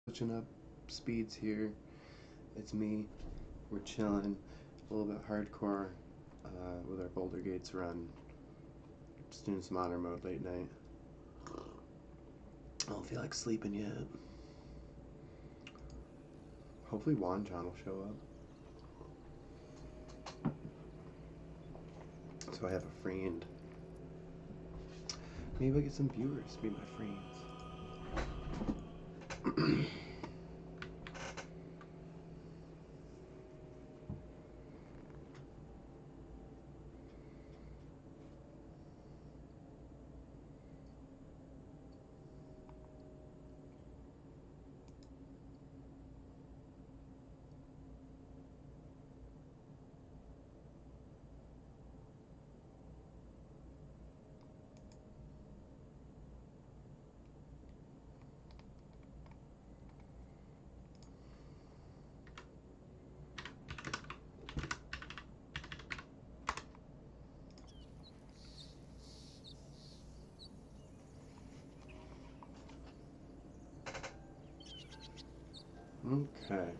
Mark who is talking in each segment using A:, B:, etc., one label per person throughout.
A: Switching up speeds here. It's me. We're chilling. A little bit hardcore with our Boulder Gates run. Just doing some honor mode late night. I don't feel like sleeping yet. Hopefully Juan John will show up. So I have a friend. Maybe I'll get some viewers to be my friends. Okay.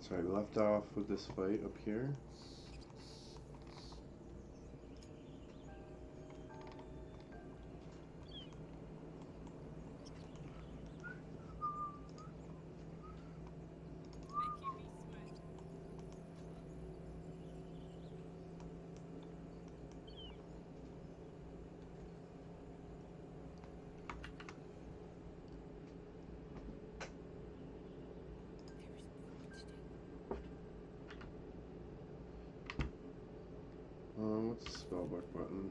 A: So I left off with this fight up here. What's the spellbook button?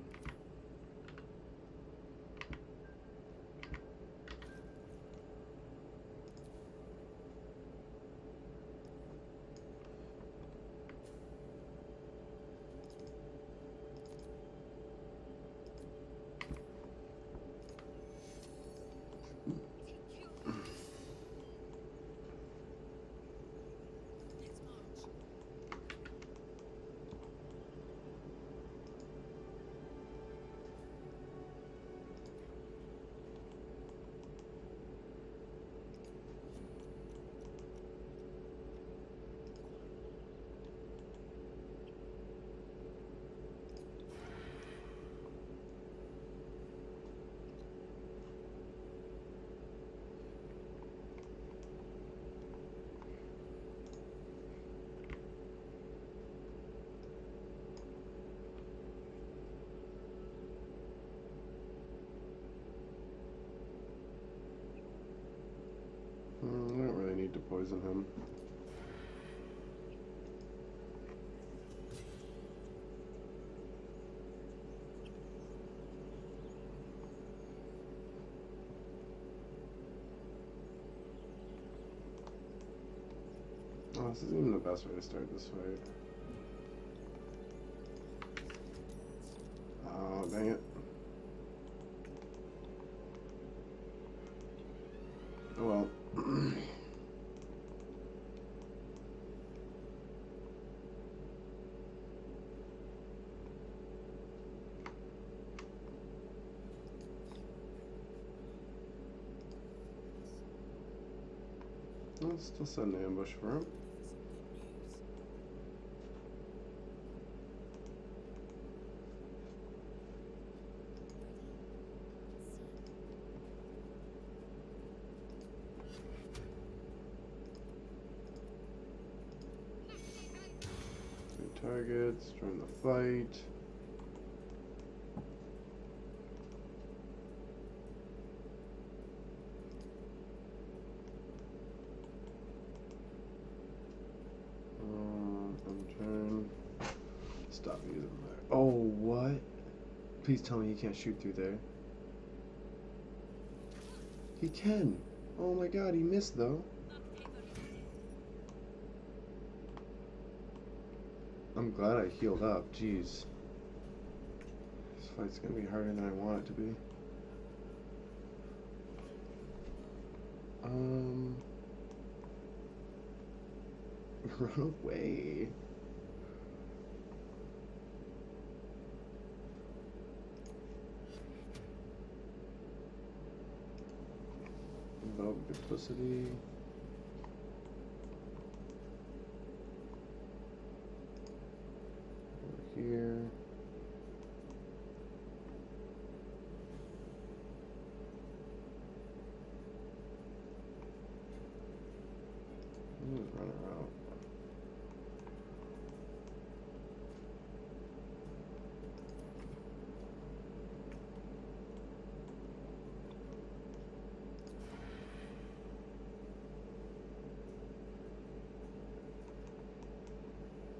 A: I don't really need to poison him. Oh, this isn't even the best way to start this fight. Oh, dang it. Oh well. I'll still set an ambush for him. Three targets, join the fight. Turn. Stop using that. Oh, what? Please tell me he can't shoot through there. He can. Oh my god, he missed though. I'm glad I healed up. Jeez. This fight's gonna be harder than I want it to be. Run away. Duplicity. Over here. Run around.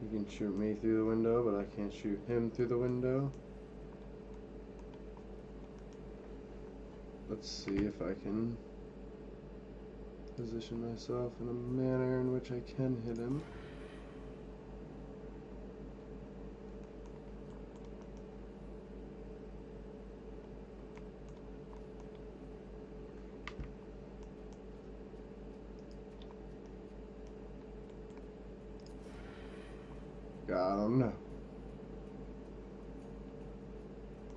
A: He can shoot me through the window, but I can't shoot him through the window. Let's see if I can position myself in a manner in which I can hit him. Got him. No.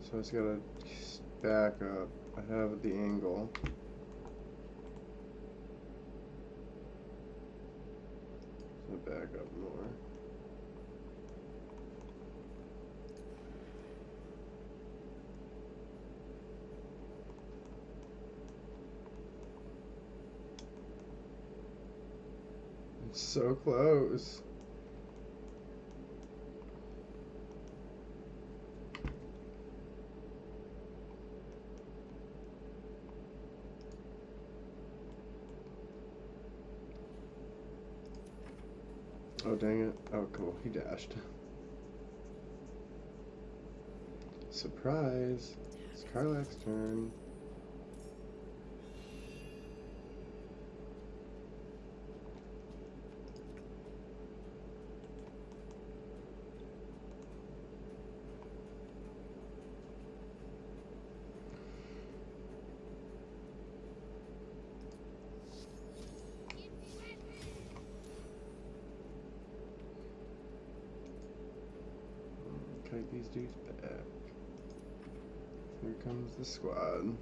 A: So I just gotta back up. I have the angle. So back up more. It's so close. Oh, dang it. Oh, cool. He dashed. Surprise. It's Karlach's turn. Take these dudes back. Here comes the squad.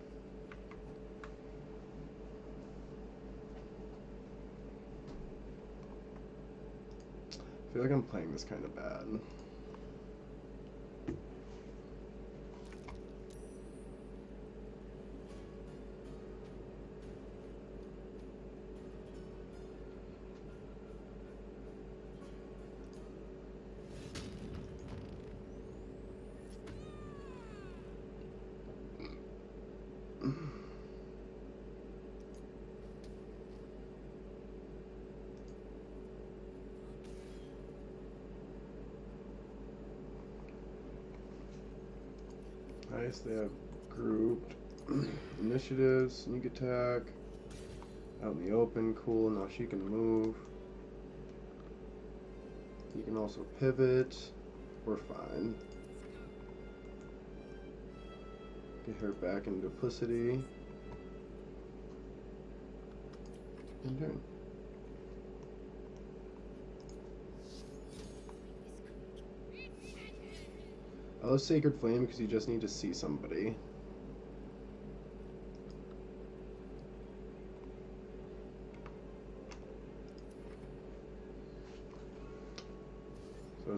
A: I feel like I'm playing this kind of bad. Nice, they have grouped initiatives, sneak attack, out in the open, cool, now she can move. You can also pivot, we're fine. Get her back in duplicity. And turn. I love Sacred Flame because you just need to see somebody.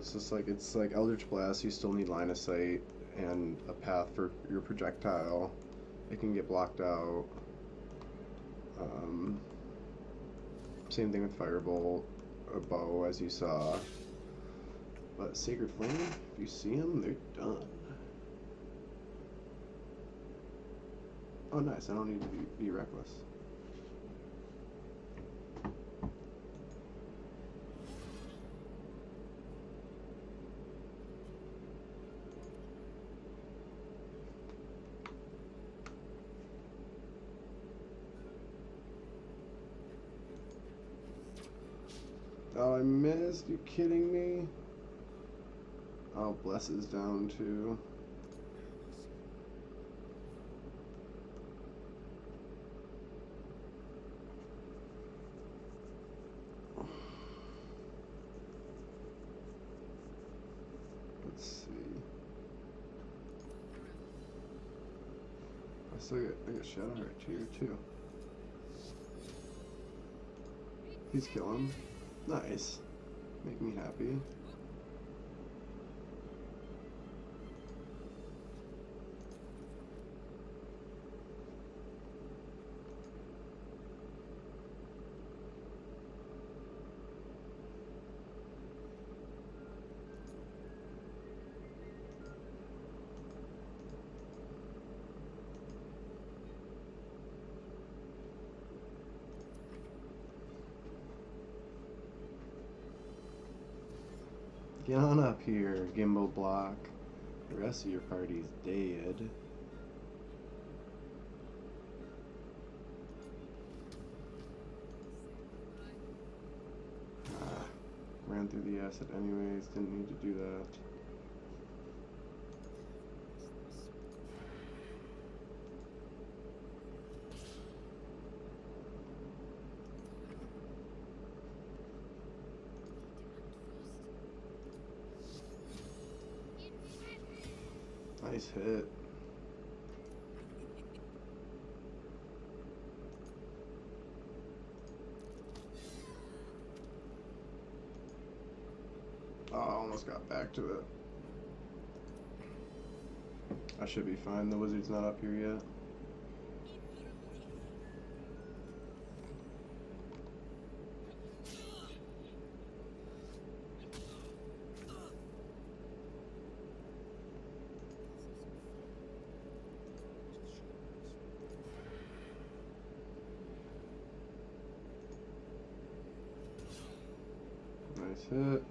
A: So it's like Eldritch Blast, you still need line of sight and a path for your projectile. It can get blocked out. Same thing with Firebolt, a bow as you saw. But Sacred Flame, if you see them, they're done. Oh nice, I don't need to be reckless. Oh, I missed, you kidding me? Oh, Bless is down too. Let's see. I get Shadowheart here too. Please kill him. Nice. Make me happy. Get on up here, Gimbal Block. The rest of your party's dead. Ran through the asset anyways, didn't need to do that. Nice hit. Oh, I almost got back to it. I should be fine. The wizard's not up here yet. Nice hit.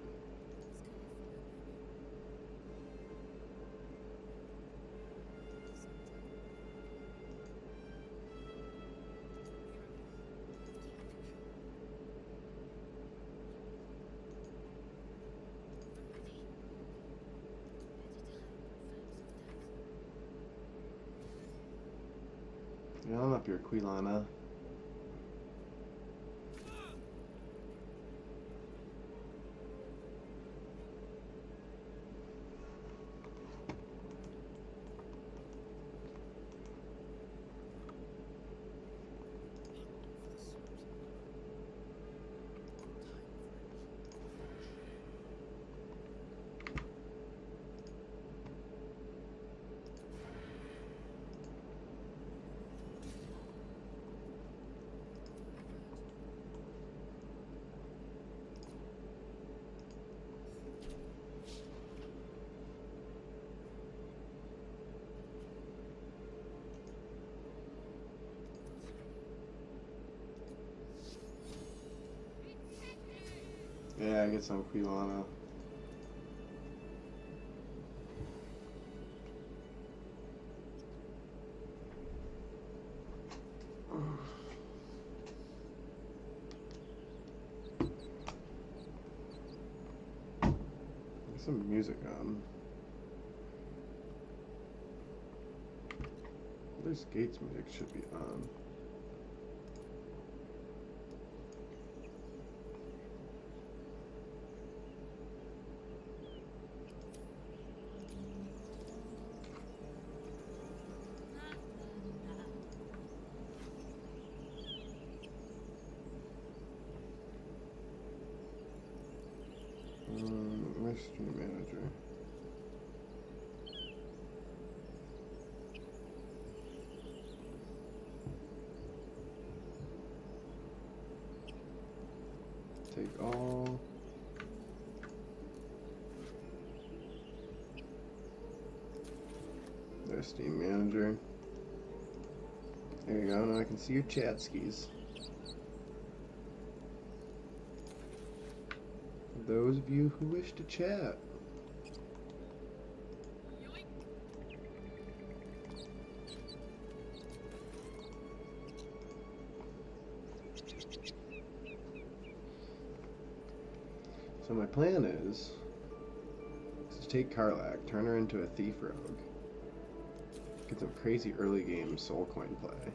A: Yeah, I'm up here, Quilana. Yeah, I get some Quilana. Get some music on. This Gates music should be on. My stream manager. Take all. There's Steam Manager. There you go, now I can see your chat skis. Those of you who wish to chat. So my plan is to take Karlach, turn her into a thief rogue, get some crazy early game soul coin play.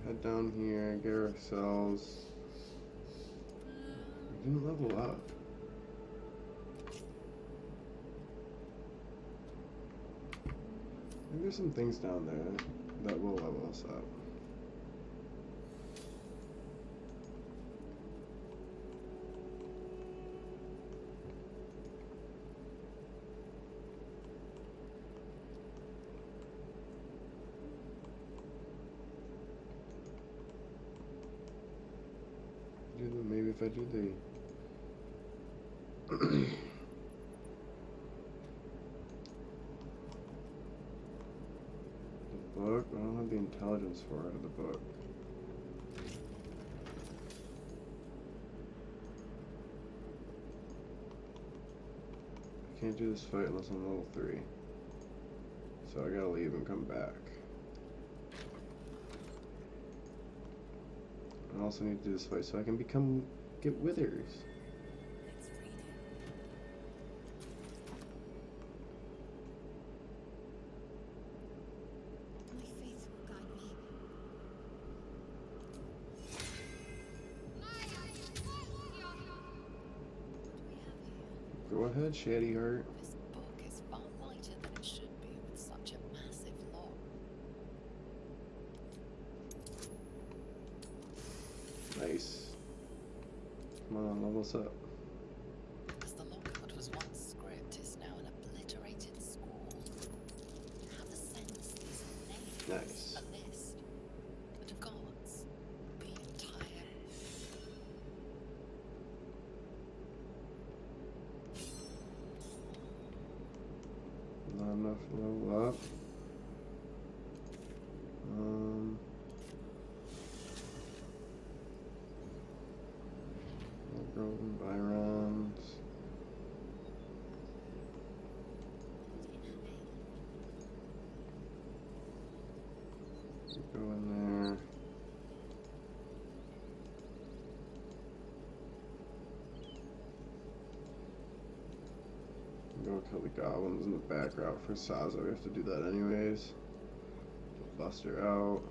A: Head down here, get ourselves. We didn't level up. Maybe there's some things down there that will level us up. Maybe if I do the book, I don't have the intelligence for it of the book. I can't do this fight unless I'm level 3. So I gotta leave and come back. I also need to do this fight so I can get withers. Go ahead, Shady Heart.
B: This book is far lighter than it should be with such a massive lock.
A: Nice. Come on, level us up.
B: As the lockhart was once script, is now an obliterated scrawl. Have a sense these are names,
A: Nice.
B: a list, but gods, the entire.
A: Not enough to level up. Golden Byrons. Go in there. Go kill the goblins in the back route for Saza. We have to do that anyways. Bust her out.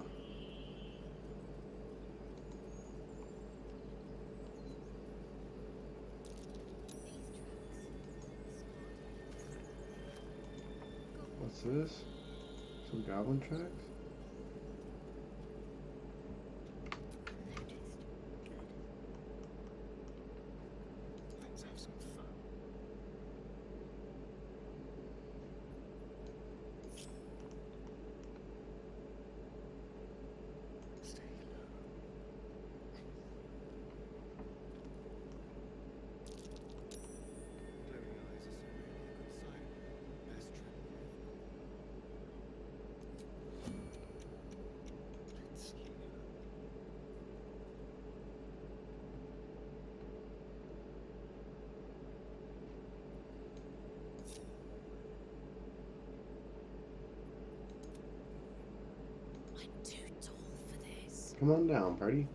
A: What's this? Some goblin tracks?
C: Let's have some fun. Stay low. Glowing eyes are certainly a good sign. Best trip. Let's see.
B: I'm too tall for this.
A: Come on down, party.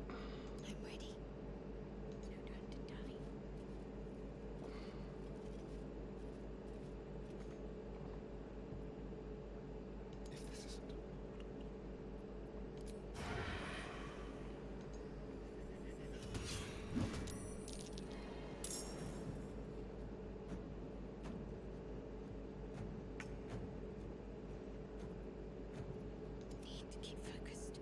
B: I'm ready. No time to die.
C: If this isn't a portal.
B: Need to keep focused.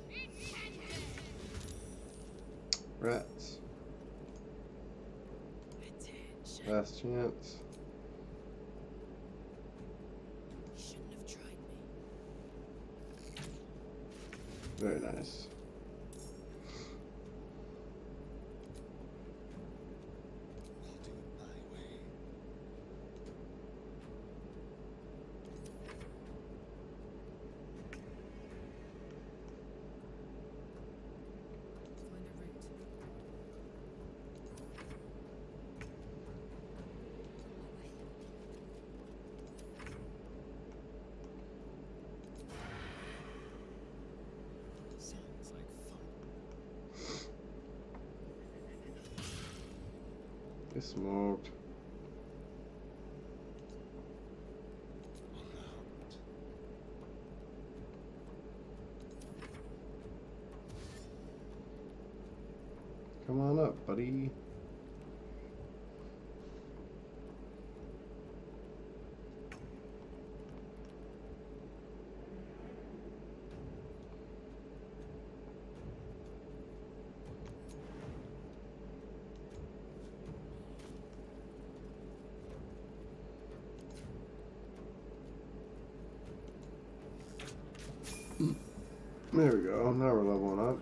B: Need to tread softly.
A: Rats.
B: Attention.
A: Last chance.
B: You shouldn't have tried me.
A: Very nice.
C: I'll do it my way.
B: Find a route.
A: Get smoked.
C: Unlocked.
A: Come on up, buddy. There we go. Now we're leveling up.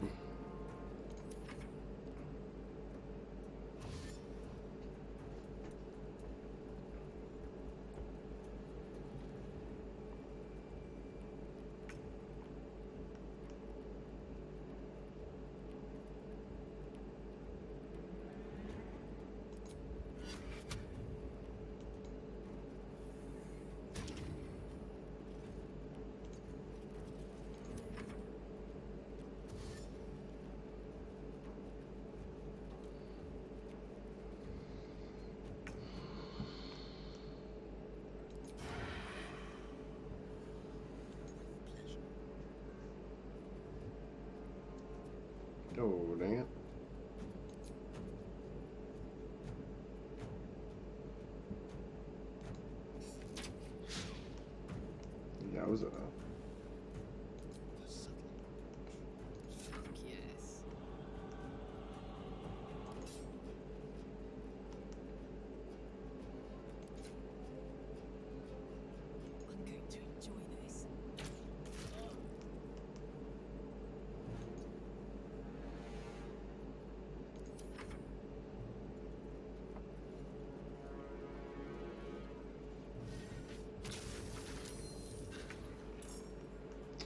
A: Oh, dang it. Yowza.
C: The subtle.
B: Fuck yes. I'm going to enjoy this.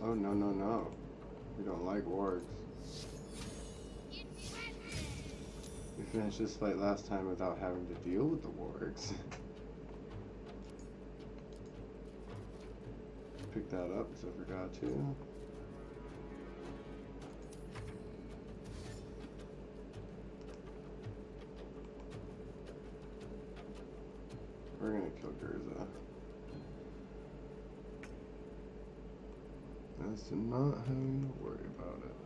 A: Oh, no, no, no. We don't like wargs. We finished this fight last time without having to deal with the wargs. Pick that up because I forgot to. We're gonna kill Gerza. As to not having to worry about it.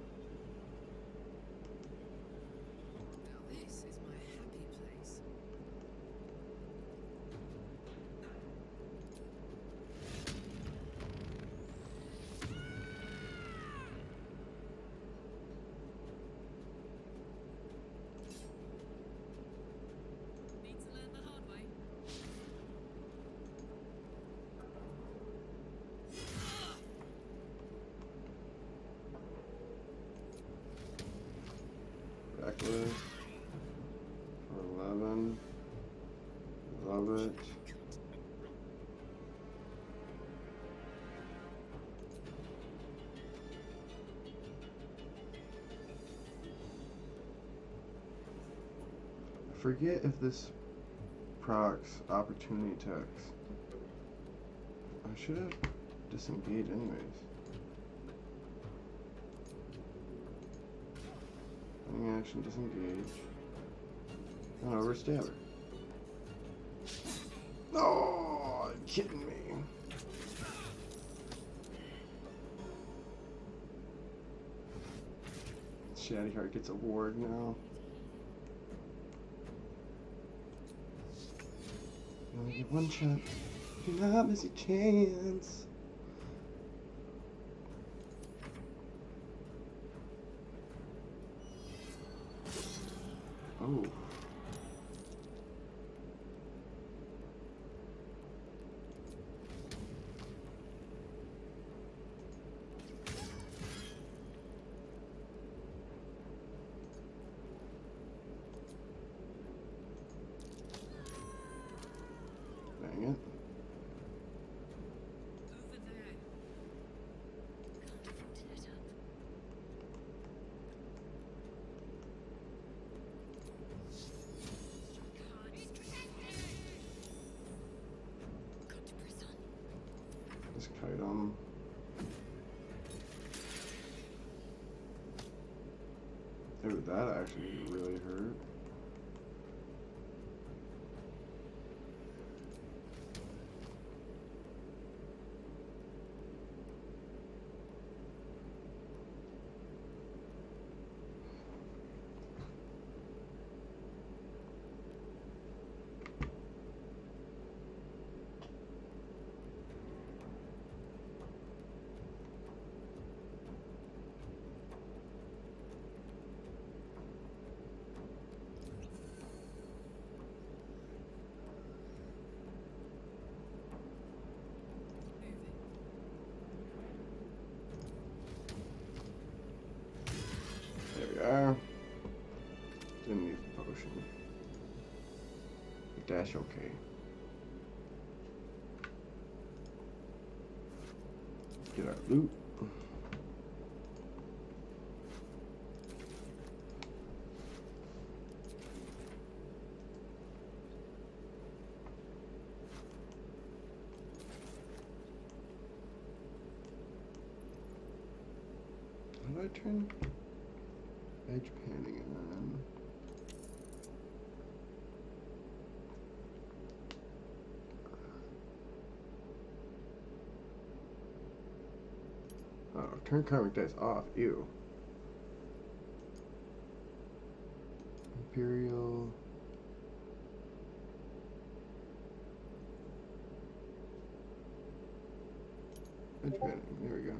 B: Now this is my happy place. Need to learn the hard way.
A: Reckless. For 11. Love it. I forget if this procs opportunity text. I should have disengaged anyways. Running action, disengage. And overstab her. Oh, you kidding me? Shaddy Heart gets a ward now. You only get one shot. Do not miss a chance. Oh. Dang it.
B: Over there. Can't have it up. Got to press on.
A: This kite on. Dude, that actually really hurt. dash okay. Get our loot. How do I turn edge panning on? Oh, turn karmic dice off. Ew. Imperial. Edge panning. There we go.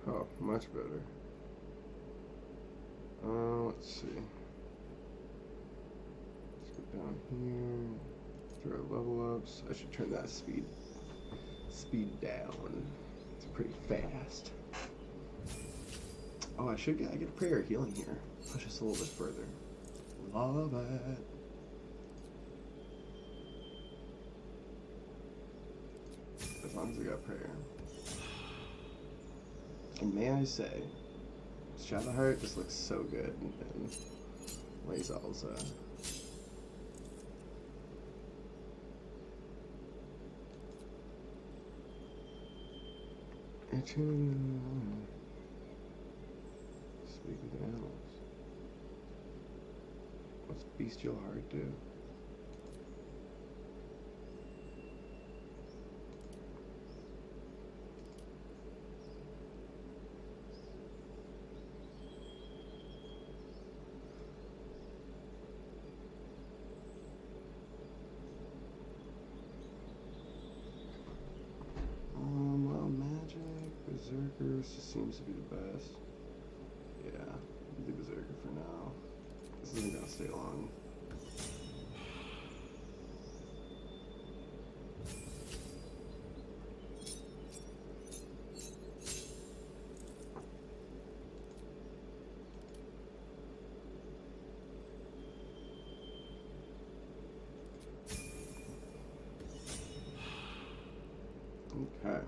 A: Oh, much better. Let's see. Let's go down here. Throw our level ups. I should turn that speed down. It's pretty fast. Oh, I get a prayer healing here. Push us a little bit further. Love it. As long as I got prayer. And may I say, Shadowheart just looks so good in Lae'zel's Speak with the animals. What's Bestial Heart do? Well, magic, berserkers just seems to be the best. Yeah, I'll do berserker for now. This isn't gonna stay long. Okay.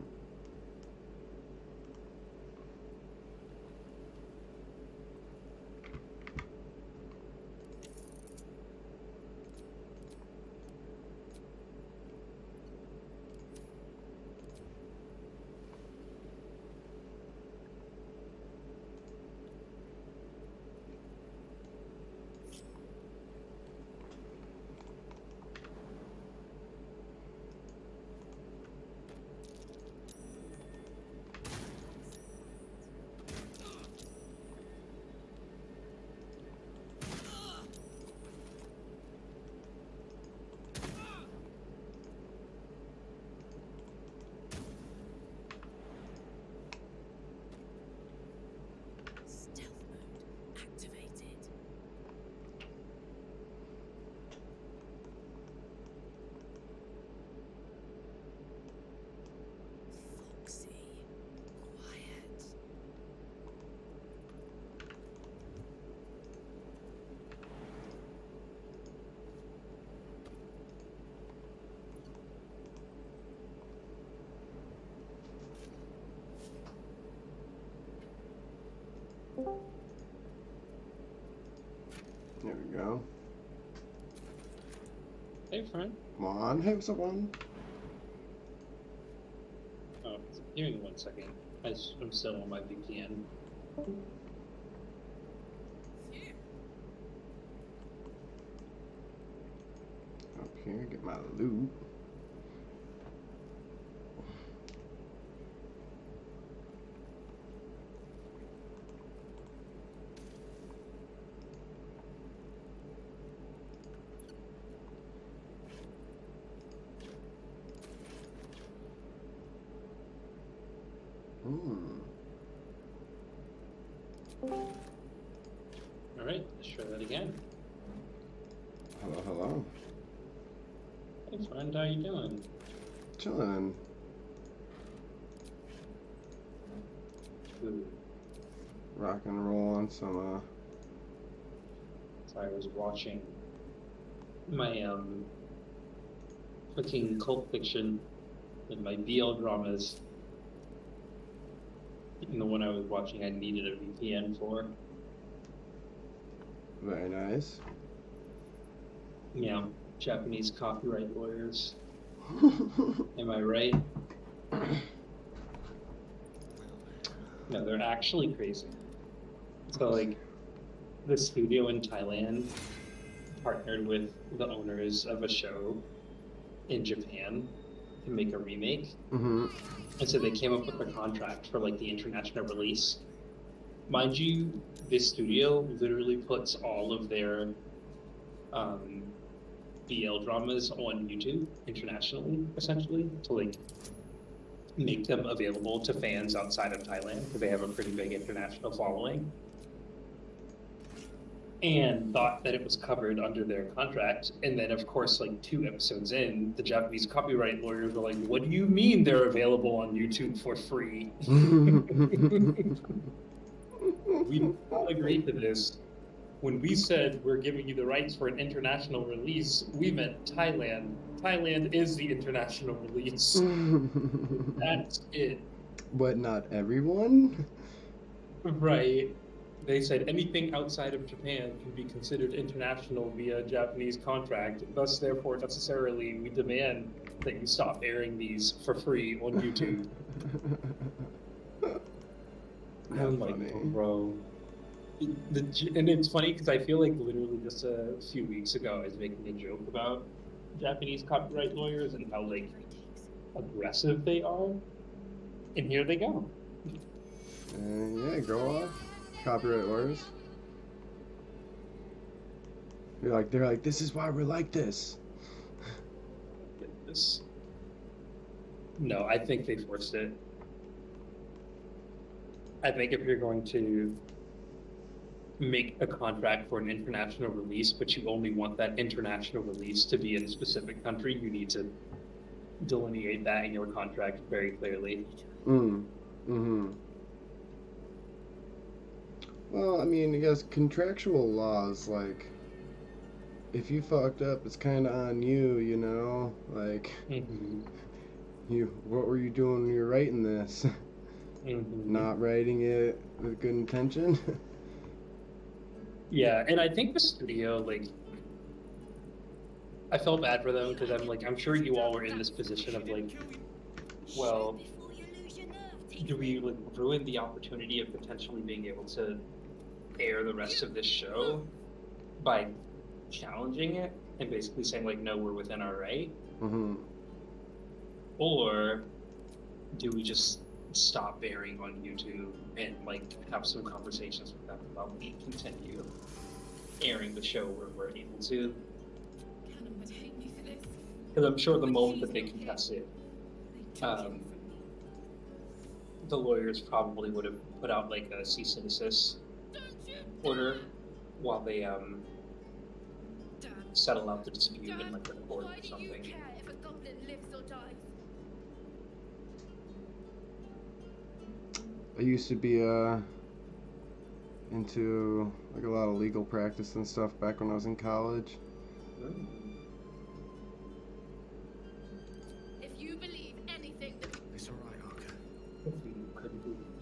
B: Stealth mode activated. Foxy. Quiet.
A: There we go.
D: Hey, friend.
A: Come on, have someone.
D: Oh, give me 1 second. I'm still on my VPN.
A: Up here, get my loot.
D: Alright, let's try that again.
A: Hello, hello.
D: Hey, friend, how you doing?
A: Chillin'.
D: Ooh.
A: Rock and roll on some
D: So I was watching my fucking cult fiction and my BL dramas. And the one I was watching I needed a VPN for.
A: Very nice.
D: Yeah, Japanese copyright lawyers. Am I right? No, they're actually crazy. So, like, the studio in Thailand partnered with the owners of a show in Japan to make a remake.
A: Mm-hmm.
D: And so they came up with a contract for, like, the international release. Mind you, this studio literally puts all of their BL dramas on YouTube internationally, essentially, to, like, make them available to fans outside of Thailand, because they have a pretty big international following. And thought that it was covered under their contract. And then, of course, like 2 episodes in, the Japanese copyright lawyers were like, what do you mean they're available on YouTube for free? We did not agree to this. When we said we're giving you the rights for an international release, we meant Thailand. Thailand is the international release. That's it.
A: But not everyone?
D: Right. They said anything outside of Japan can be considered international via Japanese contract. Thus, therefore, necessarily, we demand that you stop airing these for free on YouTube. I'm like,
A: funny.
D: bro. And it's funny because I feel like literally just a few weeks ago I was making a joke about Japanese copyright lawyers and how, like, aggressive they are. And here they go.
A: Yeah, go off. Copyright lawyers. They're like, this is why we're like this.
D: This. No, I think they forced it. I think if you're going to make a contract for an international release, but you only want that international release to be in a specific country, you need to delineate that in your contract very clearly.
A: Mm-hmm. Well, I mean, I guess contractual laws, like, if you fucked up, it's kind of on you, you know? Like, what were you doing when you were writing this? Not writing it with good intention?
D: Yeah, and I think the studio, like, I felt bad for them because I'm sure you all were in this position of, like, well, do we, like, ruin the opportunity of potentially being able to air the rest of this show by challenging it and basically saying, like, no, we're within our right?
A: Mm-hmm.
D: Or do we just stop airing on YouTube and, like, have some conversations with them about we continue airing the show where we're able to?
B: Cannon would hate me for this.
D: Because I'm sure the moment that they contest it, the lawyers probably would have put out, like, a cease and desist order while they settle out the dispute in, like, the court
B: Why
D: or
B: do you
D: something.
B: care if a goblin lives or dies?
A: I used to be into like a lot of legal practice and stuff back when I was in college.
B: If you believe anything that
C: It's alright, Arca.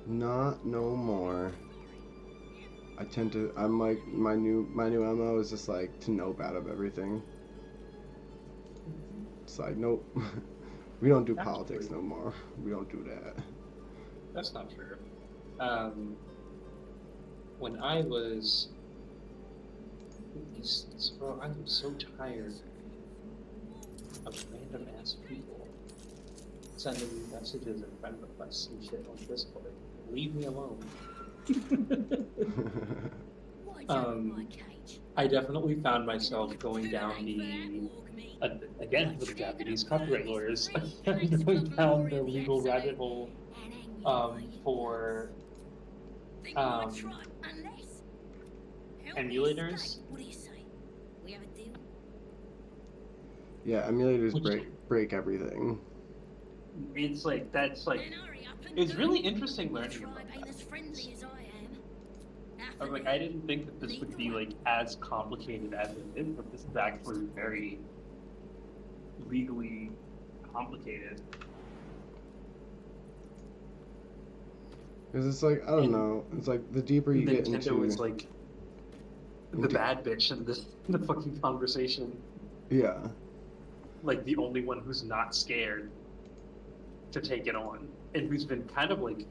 A: Not no more. I'm like, my new MO is just like to know bad of everything. It's like, nope. We don't do
D: That's
A: politics
D: true.
A: no more. We don't do that.
D: That's not true. When I was, bro, I'm so tired of random ass people sending me messages and friend requests and shit on Discord. Leave me alone. I definitely found myself going down again with the Japanese copyright lawyers, going down the legal rabbit hole for emulators.
E: What do you say? We have a deal?
A: Yeah, emulators
D: Which-
A: break everything.
D: It's like, that's like,
E: Then hurry up and
D: it's
E: do
D: really
E: it.
D: interesting
E: The
D: learning
E: tribe
D: about
E: ain't
D: that.
E: as friendly as I am. Our
D: I was like, I didn't think that this would be like as complicated as it is, but this is actually very legally complicated.
A: Because it's like, I don't
D: And
A: know. It's like the deeper you get
D: Nintendo
A: into.
D: is like the
A: into-
D: bad bitch in this in the fucking conversation.
A: Yeah.
D: Like the only one who's not scared to take it on, and who's been kind of like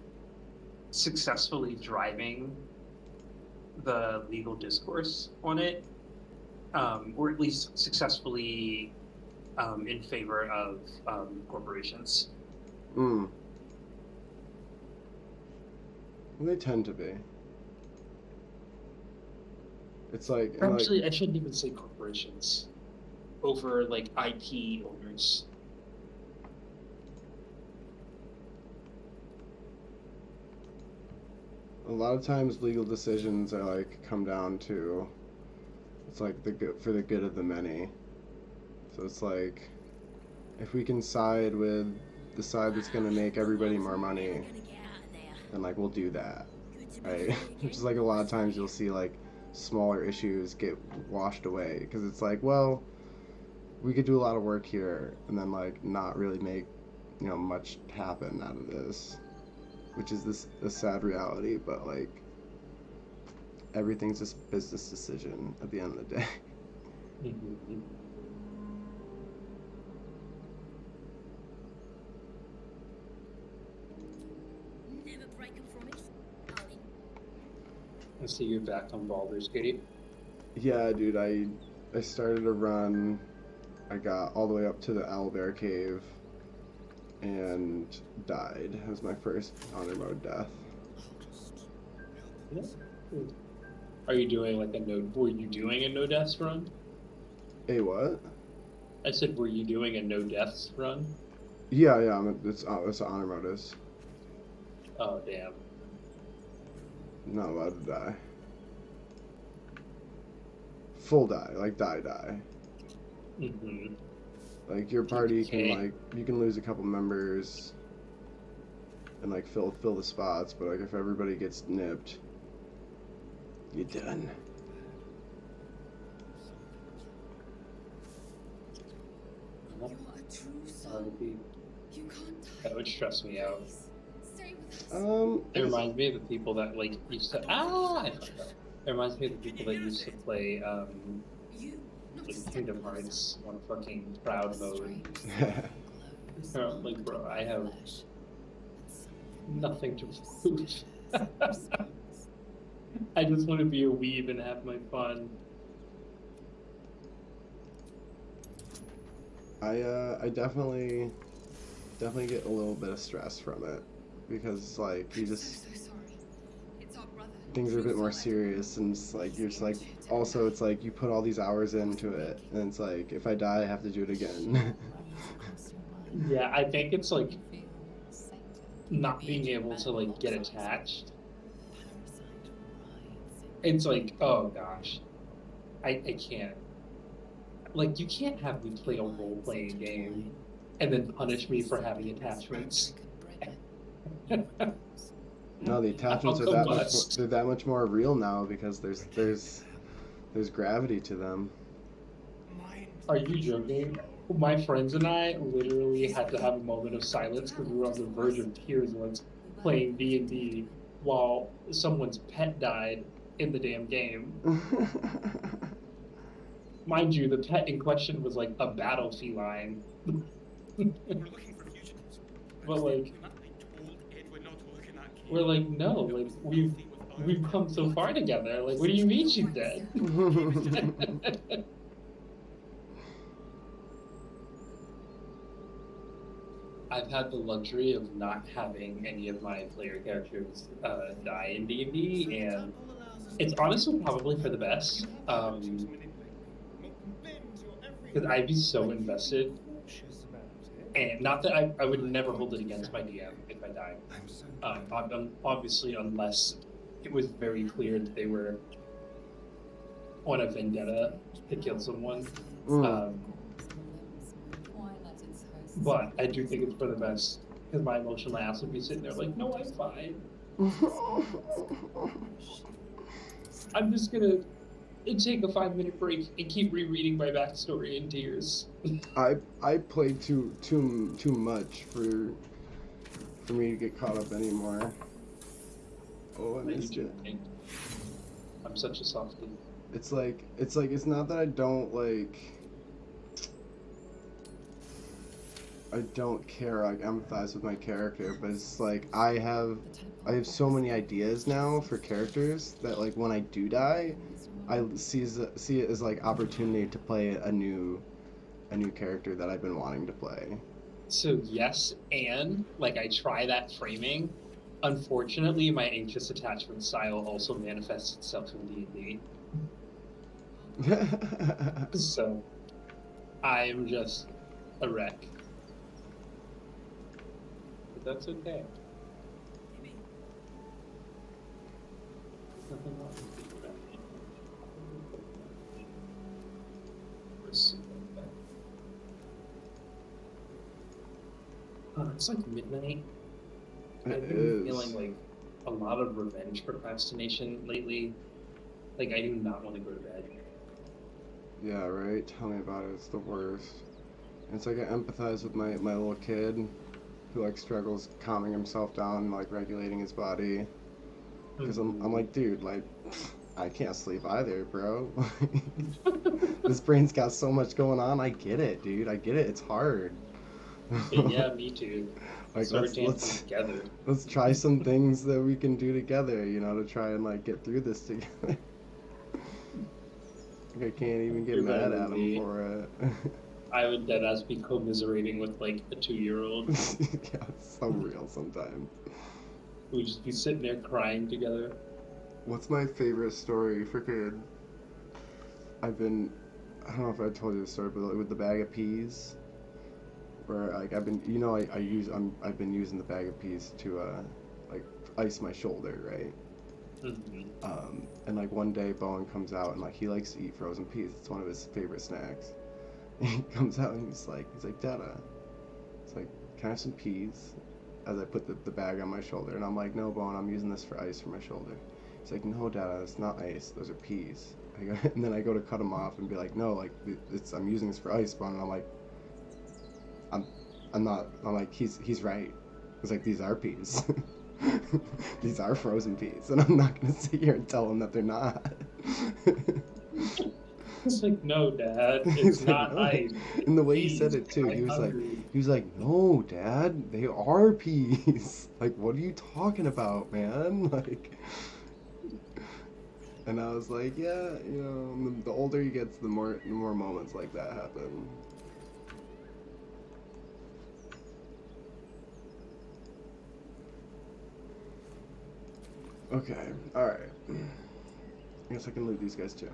D: successfully driving the legal discourse on it, or at least successfully in favor of corporations.
A: Mm. They tend to be. It's like, and like
D: Actually, I shouldn't even say corporations. Over like IP owners.
A: a lot of times legal decisions are like come down to, it's like the good for the good of the many. So it's like, if we can side with the side that's gonna make everybody more money,
E: We're gonna get out of there.
A: then like we'll do that,
E: Good to be
A: right?
E: free
A: Which is
E: again.
A: like a lot of times you'll see like smaller issues get washed away because it's like, well, we could do a lot of work here and then like not really make, you know, much happen out of this, which is this a sad reality, but like everything's just a business decision at the end of the day.
E: Never break a promise. Ollie.
D: I see you're back on Baldur's Gate.
A: Yeah, dude, I started a run. I got all the way up to the Owlbear Cave and died. It was my first honor mode death.
D: Yeah. Are you doing like a no? Were you doing a no deaths run?
A: Hey, what?
D: I said, were you doing a no deaths run?
A: Yeah, it's what honor mode is.
D: Oh damn.
A: Not allowed to die. Full die, like die.
D: Mm-hmm.
A: Like your party
D: Okay.
A: can like you can lose a couple members and like fill the spots, but like if everybody gets nipped, you're done.
B: You're a true
D: That
B: son.
D: would be.
B: You can't die.
D: That would stress me out.
B: Please, stay with us.
D: It reminds me of the people that like used to. I fucked up. It reminds me of the people that used to play
B: You, not a
D: like
B: step
D: Kingdom
B: closer.
D: Hearts on fucking proud mode.
B: Close.
D: Like, bro, I have
B: Flesh. And
D: nothing to
B: something
D: prove.
B: precious response.
D: I just want to be a weeb and have my fun.
A: I definitely get a little bit of stress from it because like you
B: I'm
A: just
B: so sorry. It's our brother.
A: things are a bit more
B: True
A: serious and it's like you're just like also it's like you put all these hours into it and it's like if I die I have to do it again.
D: Yeah, I think it's like not being able to like get attached. It's like, oh gosh, I can't. Like, you can't have me play a role-playing game and then punish me for having attachments.
A: No, the attachments are
D: I'll
A: that much
D: combust.
A: they're that much more real now because there's gravity to them.
D: Are you joking? My friends and I literally had to have a moment of silence because we were on the verge of tears once playing D&D while someone's pet died in the damn game. Mind you, the pet in question was like a battle feline.
C: We're looking for fugitives.
D: But, like,
C: I told Ed we're not looking at Kate.
D: We're like, no, like we've come so far together. Like, what do you mean she's dead? I've had the luxury of not having any of my player characters die in D&D, and it's honestly probably for the best. Because I'd be so invested, and not that I would never hold it against my DM if I died. Obviously, unless it was very clear that they were on a vendetta to kill someone. But I do think it's for the best, because my emotional ass would be sitting there like, no, I'm fine. I'm just gonna take a 5-minute break and keep rereading my backstory in tears.
A: I played too much for me to get caught up anymore. Oh, I missed it.
D: I'm such a softie.
A: It's like it's not that I don't care, like empathize with my character, but it's like I have so many ideas now for characters that like when I do die, I see it as like opportunity to play a new character that I've been wanting to play.
D: So yes, and like I try that framing. Unfortunately, my anxious attachment style also manifests itself in D&D. So I'm just a wreck. But that's okay. Nothing wrong with being a wreck. It's like midnight. I've been feeling like a lot of revenge procrastination lately. Like I do not want to go to bed.
A: Yeah, right. Tell me about it. It's the worst. It's like I empathize with my little kid, who like struggles calming himself down, like regulating his body. Because I'm like, dude, like, I can't sleep either, bro. This brain's got so much going on. I get it, dude. I get it. It's hard.
D: Yeah, me too.
A: Like
D: Start dancing together.
A: let's try some things that we can do together, you know, to try and like get through this together. Like I can't even get
D: You're
A: mad
D: better
A: at
D: than
A: him
D: me.
A: for it.
D: I would deadass be commiserating with like a 2-year-old.
A: Yeah, it's so real sometimes.
D: We'd just be sitting there crying together.
A: What's my favorite story? Freaking, I don't know if I told you the story, but like, with the bag of peas, where like I've been, you know, I've been using the bag of peas to like ice my shoulder, right?
D: Mm-hmm.
A: And like one day Bowen comes out and like he likes to eat frozen peas. It's one of his favorite snacks. He comes out and he's like, Dada, it's like, can I have some peas? As I put the bag on my shoulder, and I'm like, no, Bowen, I'm using this for ice for my shoulder. He's like, no, Dada, it's not ice. Those are peas. And then I go to cut him off and be like, no, like I'm using this for ice, Bowen. And I'm like, I'm not. I'm like, he's right. It's like, these are peas. These are frozen peas, and I'm not gonna sit here and tell him that they're not.
D: It's like, no, Dad, it's
A: He's
D: not
A: like,
D: ice.
A: no. And the way he said
D: Peas.
A: it too,
D: I'm hungry.
A: he was like, no, Dad, they are peas. Like, what are you talking about, man? Like, and I was like, yeah, you know, the older he gets, the more moments like that happen. Okay, all right. I guess I can loot these guys too.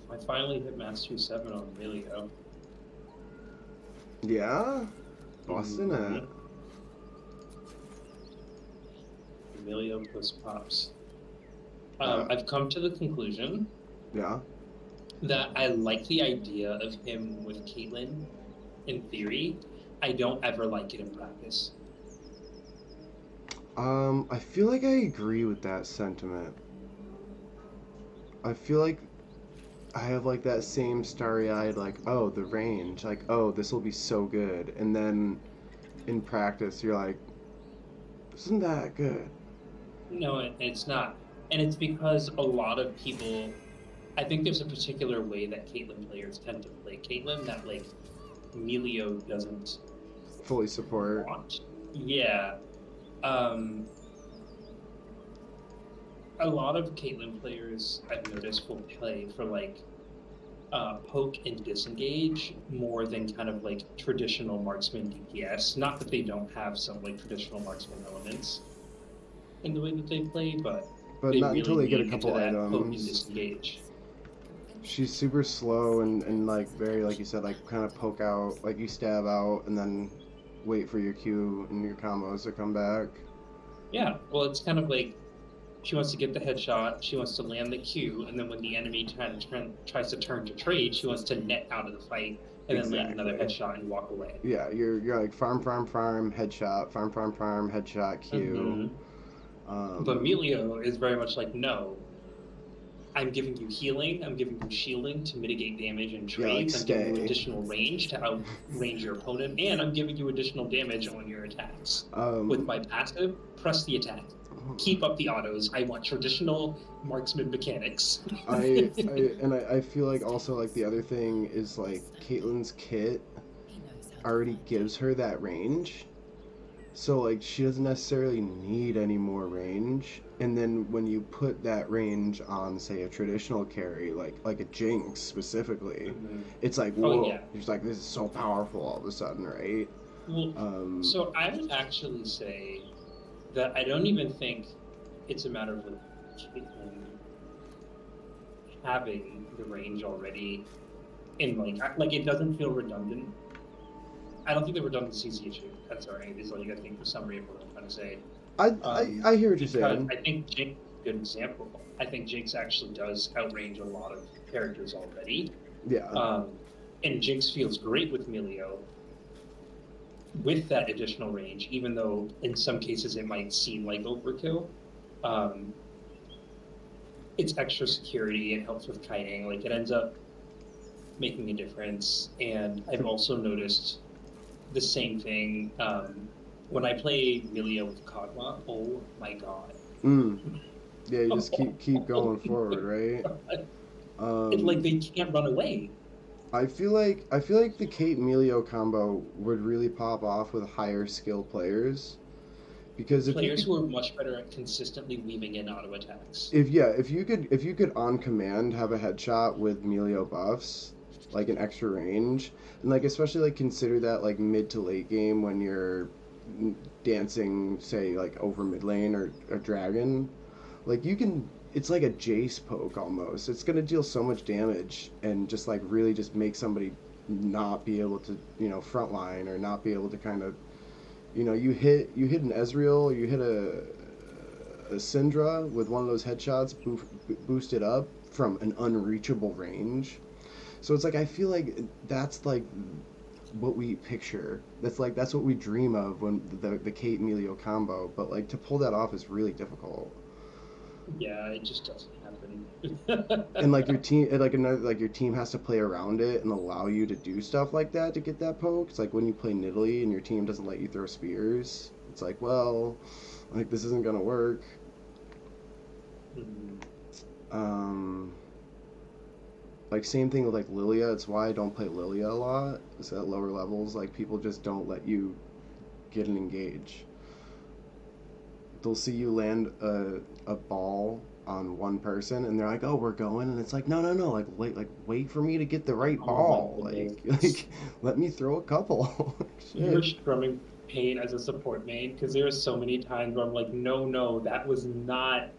D: I finally hit Mastery 7 on Emilio.
A: Yeah, busting
D: Mhm.
A: it.
D: Emilio plus Pops. I've come to the conclusion
A: Yeah.
D: that I like the idea of him with Caitlyn in theory. I don't ever like it in practice.
A: I feel like I agree with that sentiment. I feel like I have like that same starry-eyed, like, oh, the range, like, oh, this will be so good, and then in practice you're like, this isn't that good.
D: No, it's not. And it's because a lot of people, I think there's a particular way that Caitlyn players tend to play Caitlyn that like Emilio doesn't
A: Fully support.
D: want. Yeah. A lot of Caitlyn players I've noticed will play for like poke and disengage more than kind of like traditional marksman DPS. Not that they don't have some like traditional marksman elements in the way that they play, but they
A: not
D: really
A: until they get a
D: lean
A: couple
D: into that poke and
A: items.
D: disengage.
A: She's super slow and like very, like you said, like kind of poke out, like you stab out and then wait for your Q and your combos to come back.
D: Yeah, well, it's kind of like she wants to get the headshot, she wants to land the Q, and then when the enemy tries to turn to trade, she wants to net out of the fight and then land another
A: Exactly.
D: headshot and walk away.
A: Yeah, you're like farm, headshot, farm, headshot, Q.
D: Hmm. But Melio is very much like, no, I'm giving you healing, I'm giving you shielding to mitigate damage and
A: Yeah, like
D: trades, I'm giving you
A: stay.
D: additional range to outrange your opponent, and I'm giving you additional damage on your attacks. With
A: Um,
D: my passive, press the attack. Keep up the autos. I want traditional marksman mechanics.
A: I feel like also like the other thing is like Caitlyn's kit
B: He knows how to
A: already
B: find
A: gives her that range. So like she doesn't necessarily need any more range. And then when you put that range on say a traditional carry like a Jinx specifically,
D: Mhm.
A: it's like
D: Oh
A: whoa.
D: yeah.
A: It's like this is so powerful all of a sudden, right?
D: Well,
A: Um
D: so I would actually say that I don't even think it's a matter of like Caitlyn having the range already in like it doesn't feel redundant. I don't think the redundancy is the issue. That's all right. Is like I think the summary of what I'm trying to say.
A: I hear what you're
D: Because
A: saying.
D: I think Jinx is a good example. I think Jinx actually does outrange a lot of characters already.
A: Yeah.
D: And Jinx feels great with Melio with that additional range, even though in some cases it might seem like overkill. Um, it's extra security, it helps with kiting, like it ends up making a difference. And I've also noticed the same thing when I play Melio with Kog'Maw. Oh my god.
A: Yeah, you just keep going forward, right?
D: It's like they can't run away.
A: I feel like the Kate Melio combo would really pop off with higher skill players because if you
D: Players
A: could
D: who are much better at consistently weaving in auto attacks.
A: if you could on command have a headshot with Melio buffs like an extra range and like especially like consider that like mid to late game when you're dancing say like over mid lane or dragon like you can it's like a Jace poke almost. It's gonna deal so much damage and just like really just make somebody not be able to frontline or not be able to kind of you hit an Ezreal, you hit a Syndra with one of those headshots boosted up from an unreachable range. So it's like I feel like that's like what we picture. That's what we dream of when the Kate Melio combo. But like to pull that off is really difficult.
D: Yeah, it just doesn't happen.
A: And like your team like another like your team has to play around it and allow you to do stuff like that to get that poke. It's like when you play Nidalee and your team doesn't let you throw spears. It's like, well, like this isn't gonna work.
D: Mhm.
A: Um, like same thing with like Lilia. It's why I don't play Lilia a lot. Is at lower levels, like people just don't let you get an engage. They'll see you land a ball on one person and they're like, oh, we're going, and it's like, no, like wait for me to get the right
D: Oh
A: ball,
D: my
A: like
D: goodness.
A: like let me throw a couple.
D: You were
A: Shit.
D: strumming pain as a support main because there were so many times where I'm like, no, that was not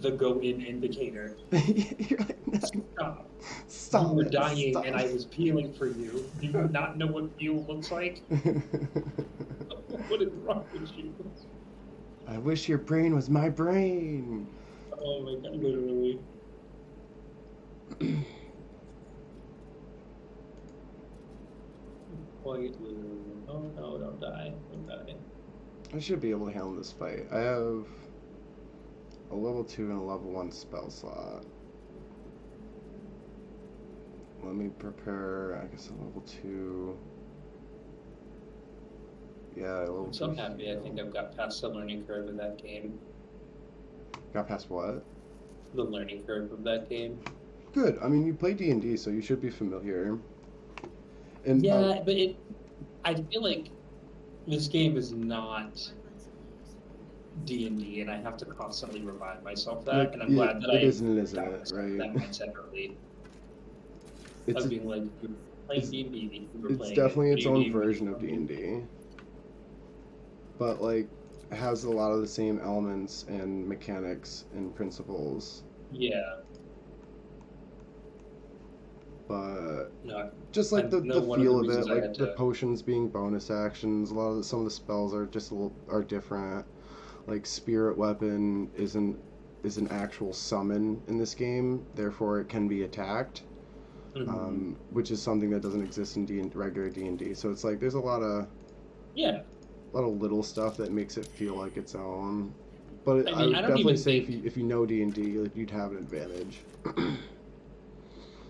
D: the go in indicator.
A: You're like, no,
D: Stop. You
A: stop
D: were
A: it,
D: dying
A: stop
D: and I was peeling for you. Do you not know what peel looks like? What is wrong with you?
A: I wish your brain was my brain.
D: Oh my god, literally. Quite literally. Oh no, don't die. Don't die.
A: I should be able to handle this fight. I have a level 2 and a level 1 spell slot. Let me prepare, I guess, a level 2. Yeah, a level
D: I'm
A: 2
D: so happy. I
A: heal.
D: think I've got past the learning curve of that game.
A: Got past what?
D: The learning curve of that game.
A: Good. I mean, you play D&D, so you should be familiar. And
D: Yeah, but I feel like this game is not D&D, and I have to constantly remind myself that. And I'm glad that
A: it
D: I
A: isn't it, isn't
D: got
A: it?
D: myself
A: Right?
D: that mindset early.
A: It's
D: Of being like, you're playing D&D, you were
A: it's
D: playing
A: definitely its own
D: D&D.
A: version of D&D. But like has a lot of the same elements and mechanics and principles.
D: Yeah,
A: But
D: no,
A: just like
D: I know
A: the
D: one of the
A: feel of
D: reasons
A: it,
D: I
A: like
D: had
A: the
D: to.
A: potions being bonus actions. Some of the spells are just are different. Like spirit weapon is an actual summon in this game, therefore it can be attacked. which is something that doesn't exist in regular D&D. So it's like there's a lot of little stuff that makes it feel like its own. But I would definitely say if you know D&D, like, you'd have an advantage.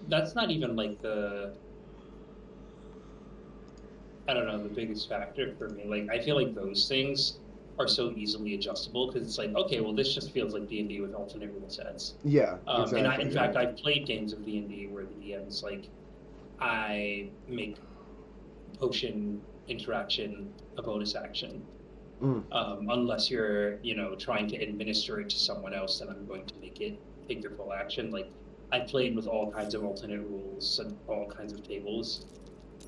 D: That's not even like the biggest factor for me. Like, I feel like those things are so easily adjustable because it's like, okay, well, this just feels like D&D with alternate rule sets.
A: Yeah, exactly.
D: And in fact, I've played games of D&D where the DM's like, I make potion interaction a bonus action. Unless you're, trying to administer it to someone else, then I'm going to make it take your full action. Like, I played with all kinds of alternate rules and all kinds of tables.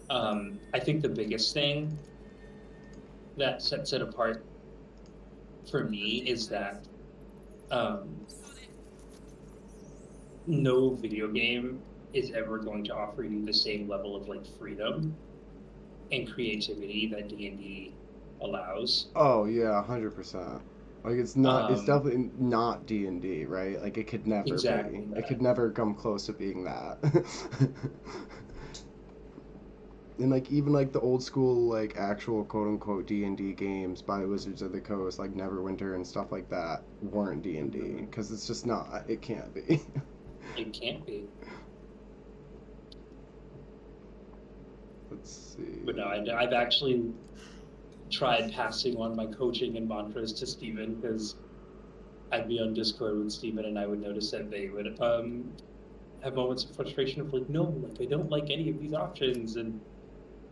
D: I think the biggest thing that sets it apart for me is that no video game is ever going to offer you the same level of like freedom and creativity that D&D allows.
A: Oh yeah, 100%. Like it's not. It's definitely not D&D, right? Like it could never be. It could never come close to being that. And like even like the old school like actual quote unquote D&D games by Wizards of the Coast, like Neverwinter and stuff like that, weren't D&D because it's just not. It can't be.
D: It can't be.
A: Let's see.
D: But no, I've actually tried passing on my coaching and mantras to Steven because I'd be on Discord with Steven and I would notice that they would have moments of frustration of like, no, like I don't like any of these options and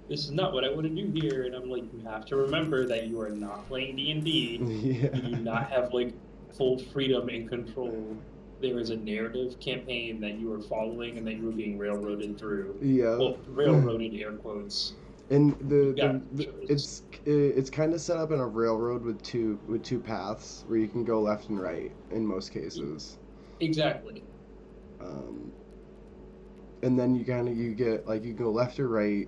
D: this is not what I want to do here. And I'm like, you have to remember that you are not playing D&D.
A: Yeah.
D: You do not have like full freedom and control. There is a narrative campaign that you are following and that you are being railroaded through.
A: Yeah.
D: Well, railroaded air quotes.
A: And it's kind of set up in a railroad with two paths where you can go left and right in most cases.
D: Exactly.
A: And then you get like you go left or right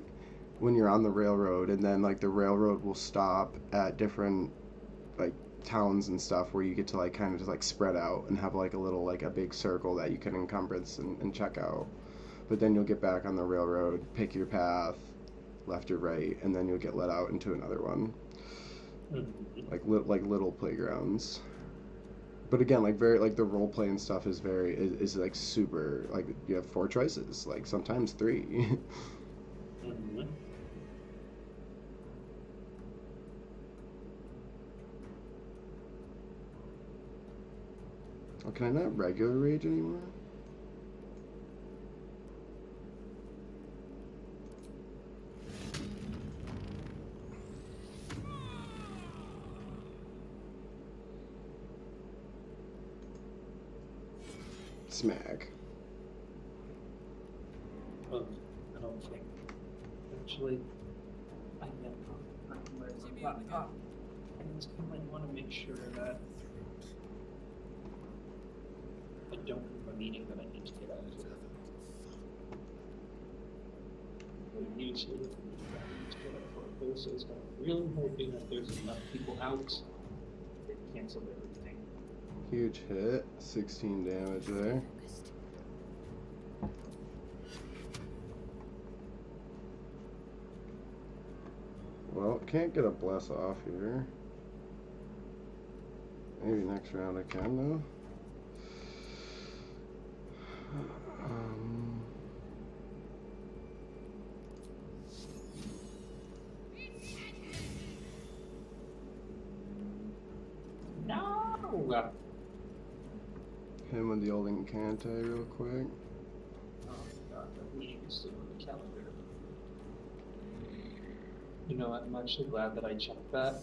A: when you're on the railroad, and then like the railroad will stop at different like towns and stuff where you get to like kind of just like spread out and have like a little like a big circle that you can encumbrance and check out. But then you'll get back on the railroad, pick your path, left or right, and then you'll get let out into another one. Like little playgrounds. But again, like very like the role play and stuff is like super like you have 4 choices, like sometimes 3. Oh, can I not regular rage anymore? Smack.
D: Well, I don't think. Actually, I just want to make sure that I don't have a meeting that I need to get out of. Usually, I need to get out for a so I'm really hoping that there's enough people out to cancel everything.
A: Huge hit, 16 damage there. Well, can't get a bless off here. Maybe next round I can though.
D: No!
A: Him with the old Incante real quick.
D: Oh god, that meeting is still on the calendar. You know, I'm actually glad that I checked that.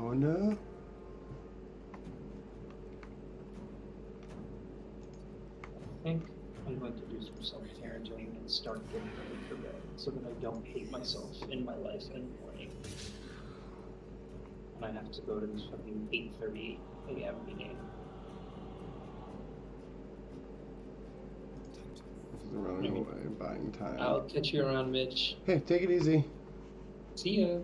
A: Oh no.
D: I think I'm going to do some self-parenting and start getting ready for bed so that I don't hate myself in my life in the morning. And I have to go to this fucking 8:30 a.m. meeting.
A: This is running away, buying time.
D: I'll catch you around, Mitch.
A: Hey, take it easy.
D: See ya.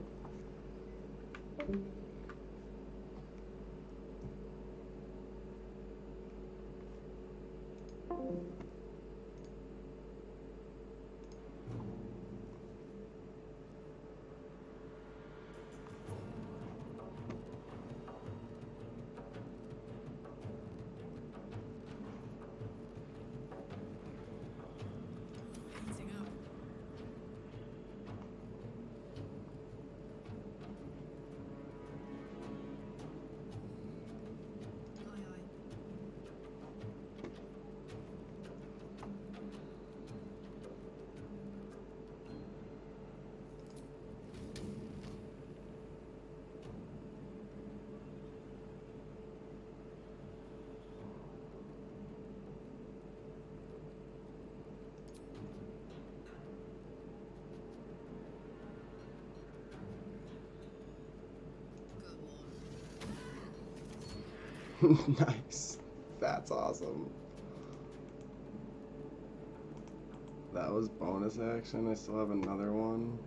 B: Heating up. Aye, aye. Go on.
A: Nice. That's awesome. That was bonus action. I still have another one.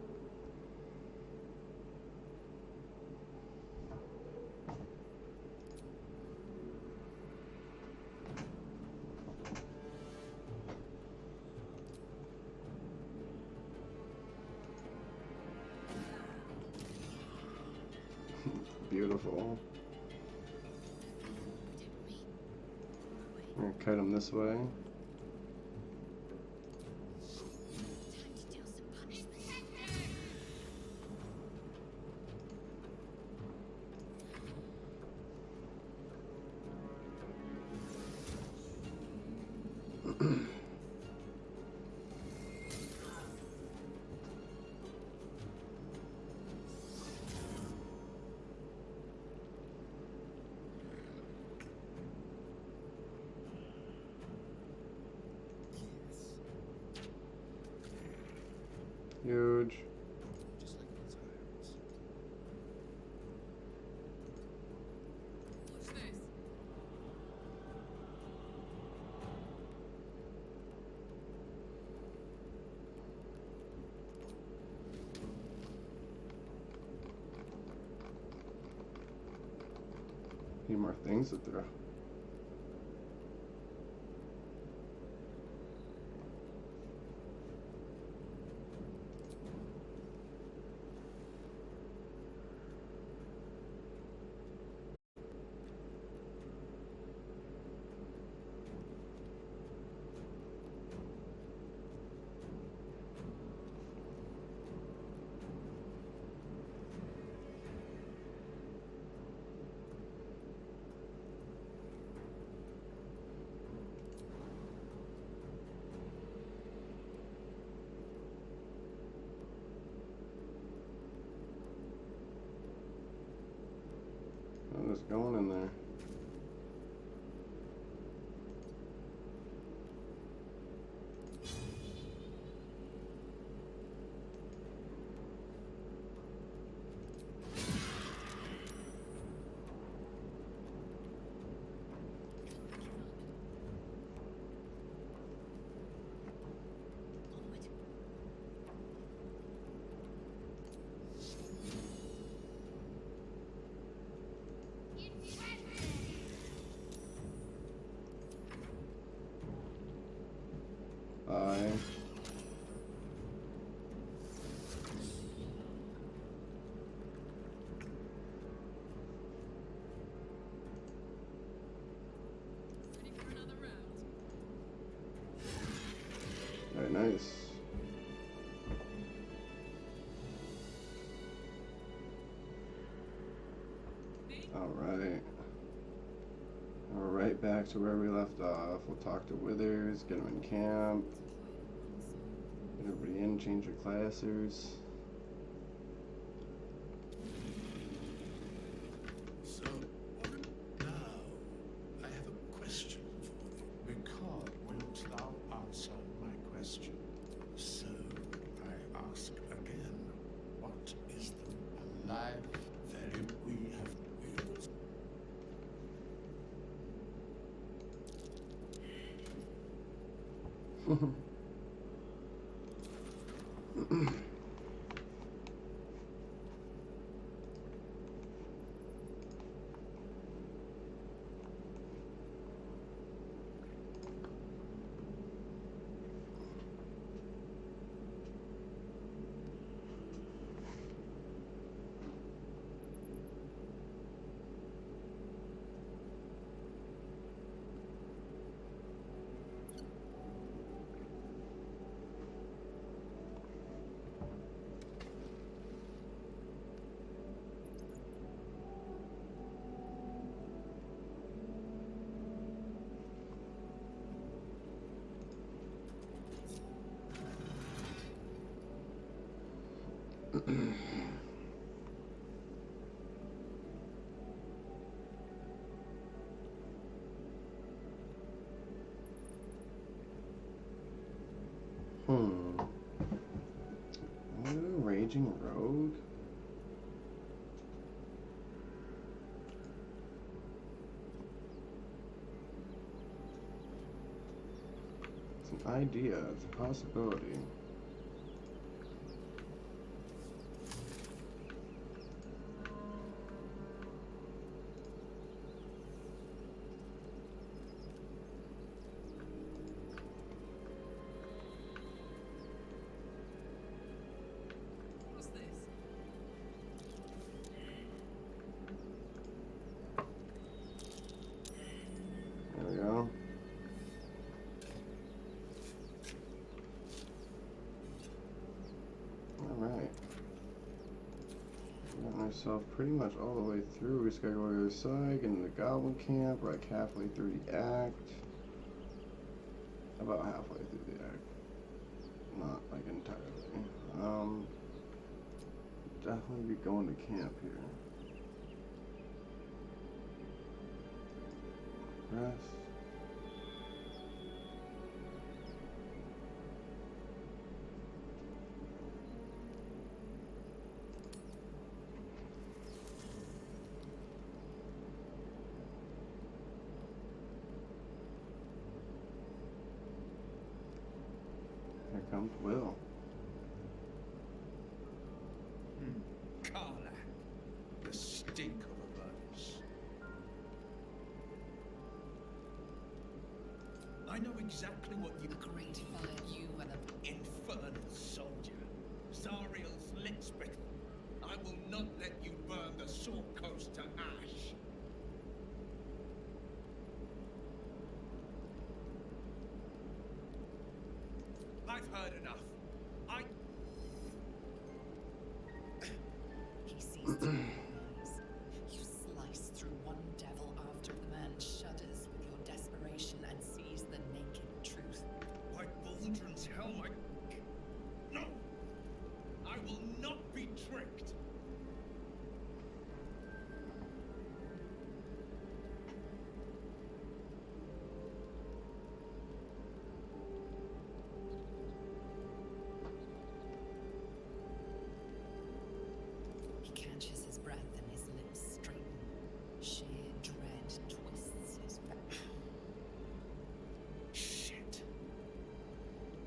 A: Beautiful.
B: Didn't mean.
A: I'm gonna cut him this way.
E: Time to deal some punishment.
C: Yes.
A: Huge.
C: Just like old times.
B: Watch this.
A: Need more things to throw. I'm just going in there.
E: Onward.
A: Bye.
B: Ready for another round?
A: Very nice. Alright. We're right back to where we left off. We'll talk to Withers, get them in camp, get everybody in, change your classers.
C: So, what now? I have a question for thee. Because wilt thou answer my question? So, I ask again, what is the life that we have built?
A: Hmm. Raging Rogue? It's an idea, it's a possibility.
B: What's this?
A: There we go. Alright. Got myself pretty much all the way through. We just gotta go to the other side, get into the Goblin Camp, we're like halfway through the act. About halfway through the act. Not like entirely. Definitely be going to camp here. Rest. Here comes Will.
C: Carla, the stink of a bunch. I know exactly what you
B: The great fire, you and the
C: infernal soldier. Zariel's lick spittle. I will not let you burn the Sword Coast to ash. I've heard enough.
B: he sees through your eyes. You slice through one devil after the man shudders with your desperation and sees the naked truth.
C: By Baldrin's helm, No! I will not be tricked!
B: He catches his breath and his lips straighten. Sheer dread twists his back.
C: Shit.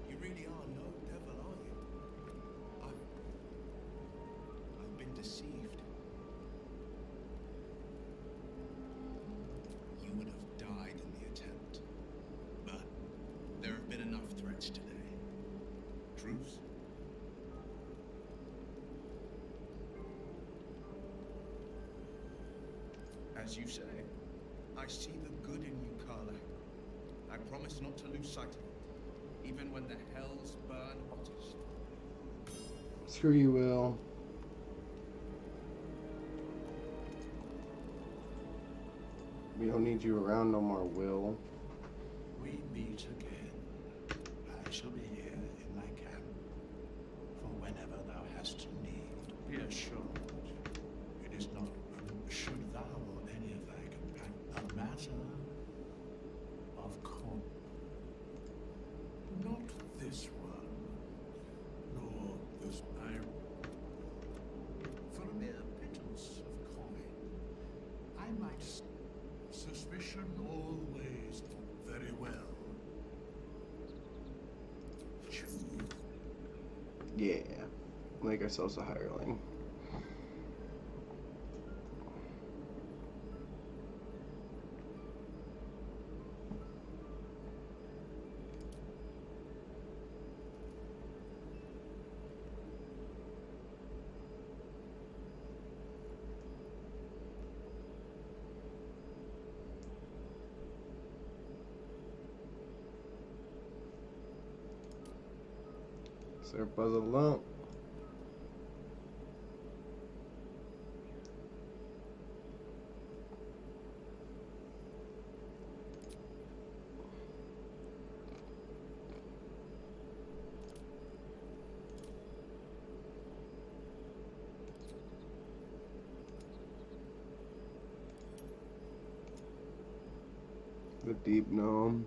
C: You really are no devil, are you? I've been deceived. You would have died in the attempt. But there have been enough threats today. Truce? As you say, I see the good in you, Carla. I promise not to lose sight of it, even when the hells burn hottest.
A: Screw you, Will. We don't need you around no more, Will.
C: We meet again. I shall be here in my camp for whenever thou hast need. Be assured, it is not should thou or any of thy companions a matter of coin. Not this one, nor this iron. For a mere pittance of coin, I might suspicion always very well. Choose.
A: Yeah. Make ourselves a hireling. Sir Puzzle Lump. The deep gnome.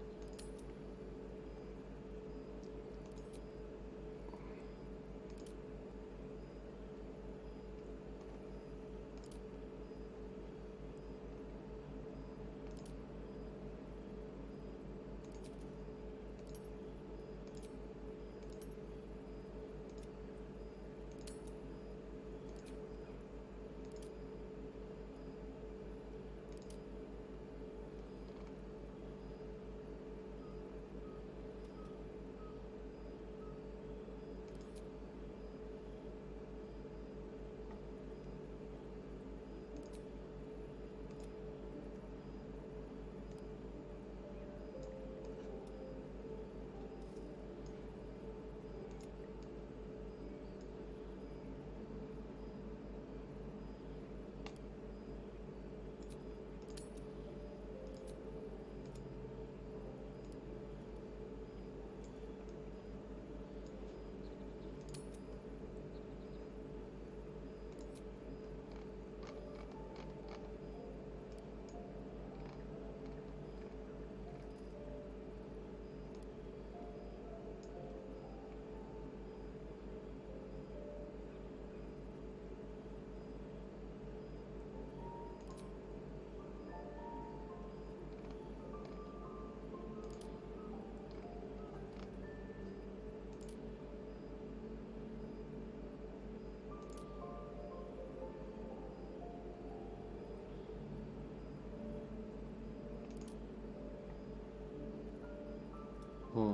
A: Hmm.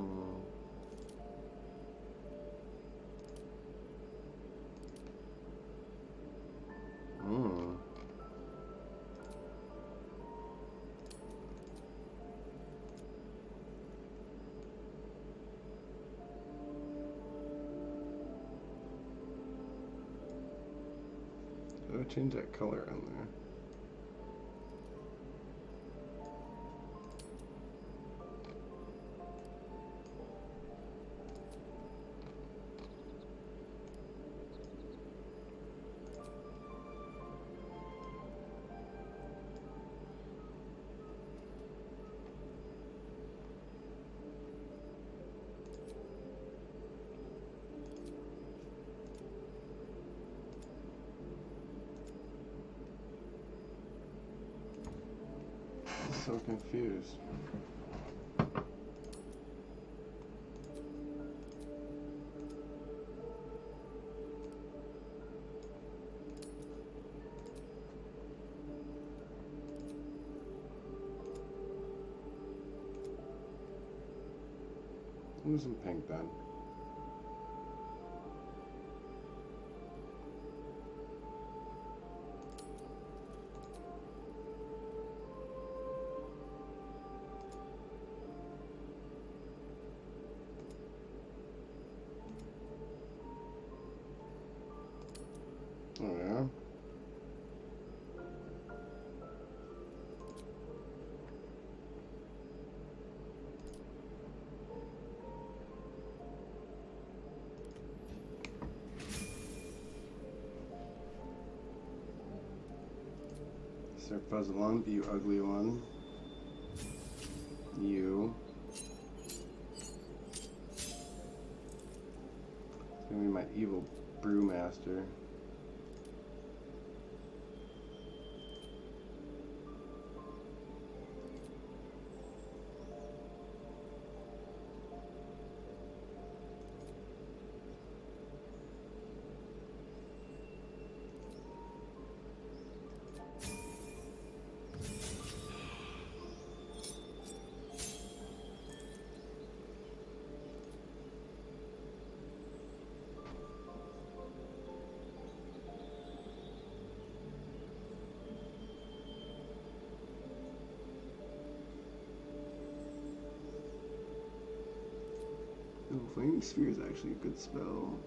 A: Hmm. Gotta change that color on there. So confused. I'll do some pink then. Oh yeah. Sir Fuzzalump, you ugly one. You. It's gonna be my evil brewmaster. Oh, Flaming Sphere is actually a good spell.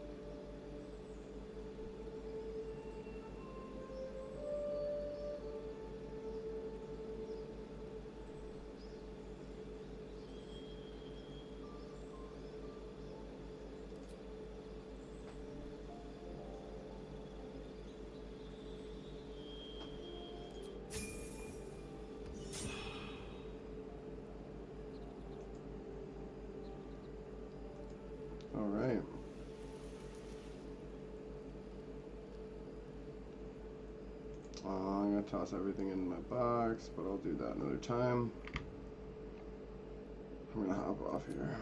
A: All right. I'm gonna toss everything in my box, but I'll do that another time. I'm gonna hop off here.